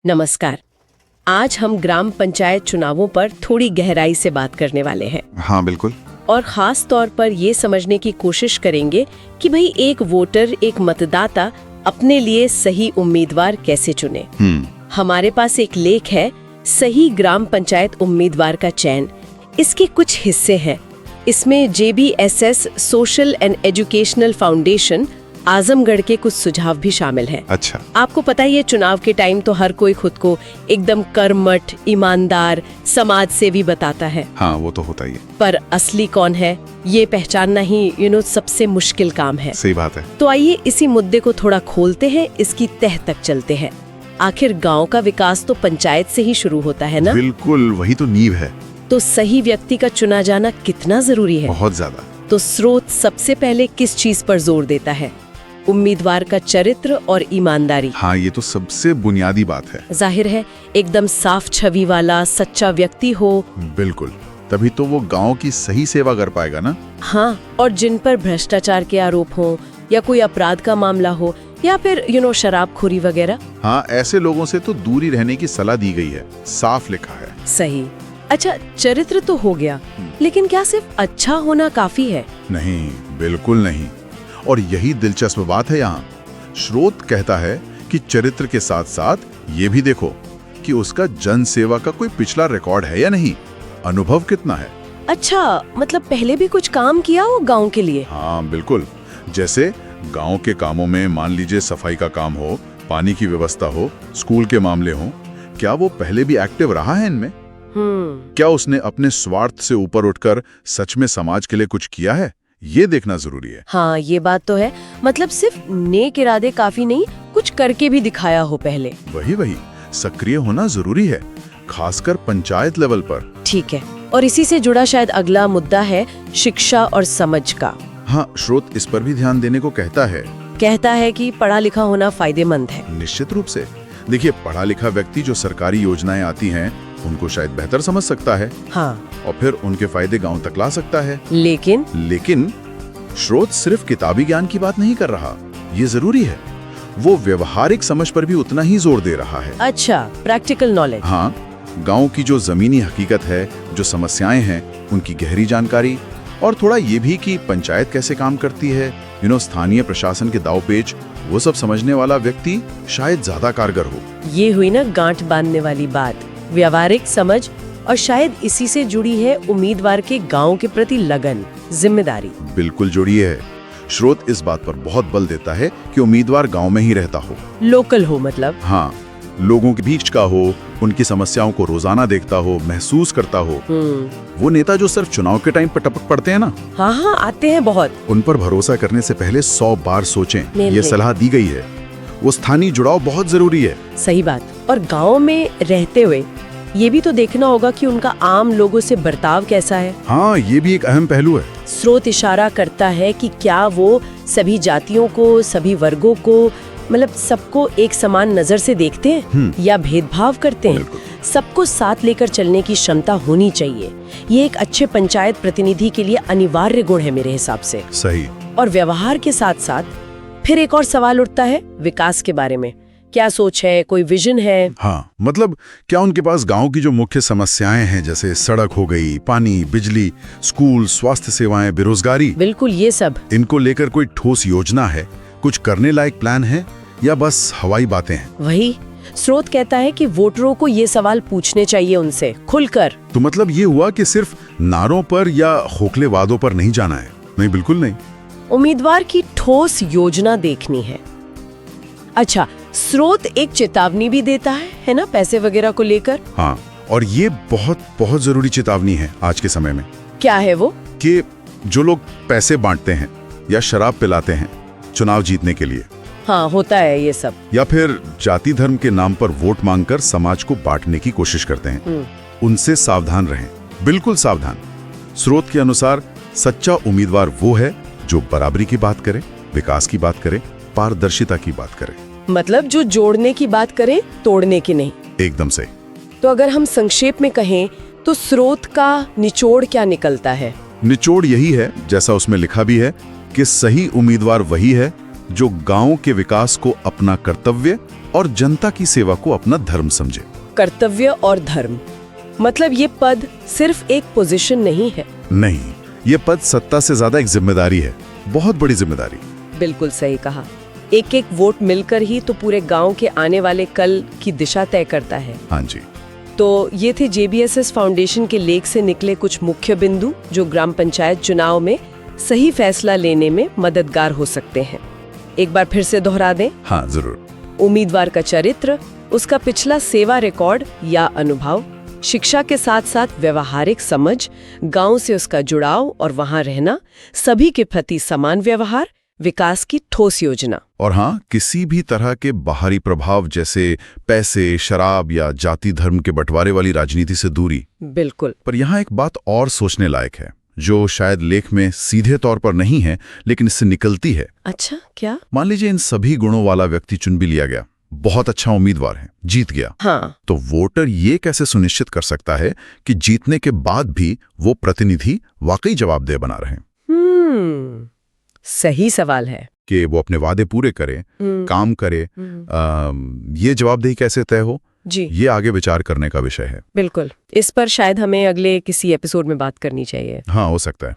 नमस्कार। आज हम ग्राम पंचायत चुनावों पर थोड़ी गहराई से बात करने वाले हैं। हाँ बिल्कुल। और खास तौर पर ये समझने की कोशिश करेंगे कि भाई एक वोटर, एक मतदाता अपने लिए सही उम्मीदवार कैसे चुने। हमारे पास एक लेख है, सही ग्राम पंचायत उम्मीदवार का चयन। इसके कुछ हिस्से हैं। इसमें JBSS social and educational foundation Azamgarh के कुछ सुझाव भी शामिल हैं। अच्छा। आपको पता ही है, चुनाव के टाइम तो हर कोई खुद को एकदम कर्मठ, ईमानदार, समाज सेवी बताता है। हाँ वो तो होता ही है। पर असली कौन है ये पहचानना ही सबसे मुश्किल काम है। सही बात है। तो आइए इसी मुद्दे को थोड़ा खोलते हैं, इसकी तह तक चलते हैं। आखिर गांव का विकास तो पंचायत से ही शुरू होता है ना? बिल्कुल, वही तो नींव है। तो सही व्यक्ति का चुना जाना कितना जरूरी है? बहुत ज्यादा। तो स्रोत सबसे पहले किस चीज पर जोर देता है? उम्मीदवार का चरित्र और ईमानदारी। हाँ, ये तो सबसे बुनियादी बात है। जाहिर है, एकदम साफ छवि वाला सच्चा व्यक्ति हो। बिल्कुल, तभी तो वो गांव की सही सेवा कर पाएगा ना। हाँ, और जिन पर भ्रष्टाचार के आरोप हो या कोई अपराध का मामला हो या फिर शराबखोरी वगैरह। हाँ, ऐसे लोगों से तो दूरी रहने की सलाह दी गई है, साफ लिखा है। सही। अच्छा, चरित्र तो हो गया, लेकिन क्या सिर्फ अच्छा होना काफी है? नहीं, बिल्कुल नहीं। और यही दिलचस्प बात है यहाँ। स्रोत कहता है कि चरित्र के साथ साथ ये भी देखो कि उसका जन सेवा का कोई पिछला रिकॉर्ड है या नहीं, अनुभव कितना है। अच्छा, मतलब पहले भी कुछ काम किया हो गांव के लिए? हाँ बिल्कुल। जैसे गांव के कामों में मान लीजिए सफाई का काम हो, पानी की व्यवस्था हो, स्कूल के मामले हो, क्या वो पहले भी एक्टिव रहा है इनमें? क्या उसने अपने स्वार्थ से ऊपर उठकर सच में समाज के लिए कुछ किया है? ये देखना जरूरी है। हाँ, ये बात तो है। मतलब सिर्फ नेक इरादे काफी नहीं, कुछ करके भी दिखाया हो पहले। वही सक्रिय होना जरूरी है, खासकर पंचायत लेवल पर। ठीक है। और इसी से जुड़ा शायद अगला मुद्दा है शिक्षा और समझ का। हाँ, स्रोत इस पर भी ध्यान देने को कहता है कि पढ़ा लिखा होना फायदेमंद है। निश्चित रूप से। देखिए, पढ़ा लिखा व्यक्ति जो सरकारी योजनाएं आती हैं उनको शायद बेहतर समझ सकता है। हाँ। और फिर उनके फायदे गांव तक ला सकता है। लेकिन स्रोत सिर्फ किताबी ज्ञान की बात नहीं कर रहा। ये जरूरी है, वो व्यवहारिक समझ पर भी उतना ही जोर दे रहा है। अच्छा, प्रैक्टिकल नॉलेज। हाँ, गांव की जो जमीनी हकीकत है, जो समस्याएं हैं, उनकी गहरी जानकारी, और थोड़ा ये भी कि पंचायत कैसे काम करती है, स्थानीय प्रशासन के दांव-पेच, वो सब समझने वाला व्यक्ति शायद ज्यादा कारगर हो। ये हुई ना गांठ बांधने वाली बात, व्यवहारिक समझ, और शायद इसी से जुड़ी है उम्मीदवार के गांव के प्रति लगन, जिम्मेदारी। बिल्कुल जुड़ी है। स्रोत इस बात पर बहुत बल देता है कि उम्मीदवार गांव में ही रहता हो, लोकल हो। मतलब हाँ, लोगों के बीच का हो, उनकी समस्याओं को रोजाना देखता हो, महसूस करता हो। वो नेता जो सिर्फ चुनाव के टाइम पर टपक पड़ते हैं ना, हाँ, आते हैं बहुत। उन पर भरोसा करने से पहले 100 बार सोचें। ये सलाह दी गई है। वो स्थानीय जुड़ाव बहुत जरूरी है। सही बात। और गाँव में रहते हुए ये भी तो देखना होगा कि उनका आम लोगों से बर्ताव कैसा है। हाँ, ये भी एक अहम पहलू है। स्रोत इशारा करता है कि क्या वो सभी जातियों को, सभी वर्गों को, मतलब सबको एक समान नजर से देखते हैं या भेदभाव करते हैं। सबको साथ लेकर चलने की क्षमता होनी चाहिए। ये एक अच्छे पंचायत प्रतिनिधि के लिए अनिवार्य गुण है मेरे हिसाब से। सही। और व्यवहार के साथ साथ फिर एक और सवाल उठता है विकास के बारे में। क्या सोच है, कोई विजन है? हाँ, मतलब क्या उनके पास गांव की जो मुख्य समस्याएं हैं, जैसे सड़क हो गई, पानी, बिजली, स्कूल, स्वास्थ्य सेवाएं, बेरोजगारी, बिल्कुल ये सब, इनको लेकर कोई ठोस योजना है, कुछ करने लायक प्लान है, या बस हवाई बातें हैं? वही स्रोत कहता है कि वोटरों को ये सवाल पूछने चाहिए उनसे खुलकर। तो मतलब ये हुआ कि सिर्फ नारों पर या खोखले वादों पर नहीं जाना है? नहीं, बिल्कुल नहीं। उम्मीदवार की ठोस योजना देखनी है। अच्छा, स्रोत एक चेतावनी भी देता है ना, पैसे वगैरह को लेकर। हाँ, और ये बहुत बहुत जरूरी चेतावनी है आज के समय में। क्या है वो? कि जो लोग पैसे बांटते हैं या शराब पिलाते हैं चुनाव जीतने के लिए, हाँ होता है ये सब, या फिर जाति धर्म के नाम पर वोट मांगकर समाज को बांटने की कोशिश करते हैं, उनसे सावधान रहें, बिल्कुल सावधान। स्रोत के अनुसार सच्चा उम्मीदवार वो है जो बराबरी की बात करे, विकास की बात करे, पारदर्शिता की बात करे। मतलब जो जोड़ने की बात करे, तोड़ने की नहीं। एकदम से। तो अगर हम संक्षेप में कहें तो स्रोत का निचोड़ क्या निकलता है? निचोड़ यही है, जैसा उसमें लिखा भी है, कि सही उम्मीदवार वही है जो गांव के विकास को अपना कर्तव्य और जनता की सेवा को अपना धर्म समझे। कर्तव्य और धर्म, मतलब ये पद सिर्फ एक पोजीशन नहीं है। नहीं, ये पद सत्ता से ज्यादा एक जिम्मेदारी है, बहुत बड़ी जिम्मेदारी। बिल्कुल सही कहा। एक एक वोट मिलकर ही तो पूरे गांव के आने वाले कल की दिशा तय करता है। हाँ जी। तो ये थे JBSS फाउंडेशन के लेख से निकले कुछ मुख्य बिंदु जो ग्राम पंचायत चुनाव में सही फैसला लेने में मददगार हो सकते हैं। एक बार फिर से दोहरा दें। हाँ जरूर। उम्मीदवार का चरित्र, उसका पिछला सेवा रिकॉर्ड या अनुभव, शिक्षा के साथ साथ व्यवहारिक समझ, गांव से उसका जुड़ाव और वहां रहना, सभी के प्रति समान व्यवहार, विकास की ठोस योजना। और हाँ, किसी भी तरह के बाहरी प्रभाव जैसे पैसे, शराब या जाति धर्म के बंटवारे वाली राजनीति से दूरी। बिल्कुल। पर यहाँ एक बात और सोचने लायक है, जो शायद लेख में सीधे तौर पर नहीं है लेकिन इससे निकलती है। अच्छा, क्या? मान लीजिए इन सभी गुणों वाला व्यक्ति चुन भी लिया गया, बहुत अच्छा उम्मीदवार है, जीत गया। हाँ। तो वोटर ये कैसे सुनिश्चित कर सकता है कि जीतने के बाद भी वो प्रतिनिधि वाकई जवाबदेह बना रहे? सही सवाल है कि वो अपने वादे पूरे करे, काम करे। ये जवाबदेही कैसे तय हो जी, ये आगे विचार करने का विषय है। बिल्कुल। इस पर शायद हमें अगले किसी एपिसोड में बात करनी चाहिए। हाँ, हो सकता है।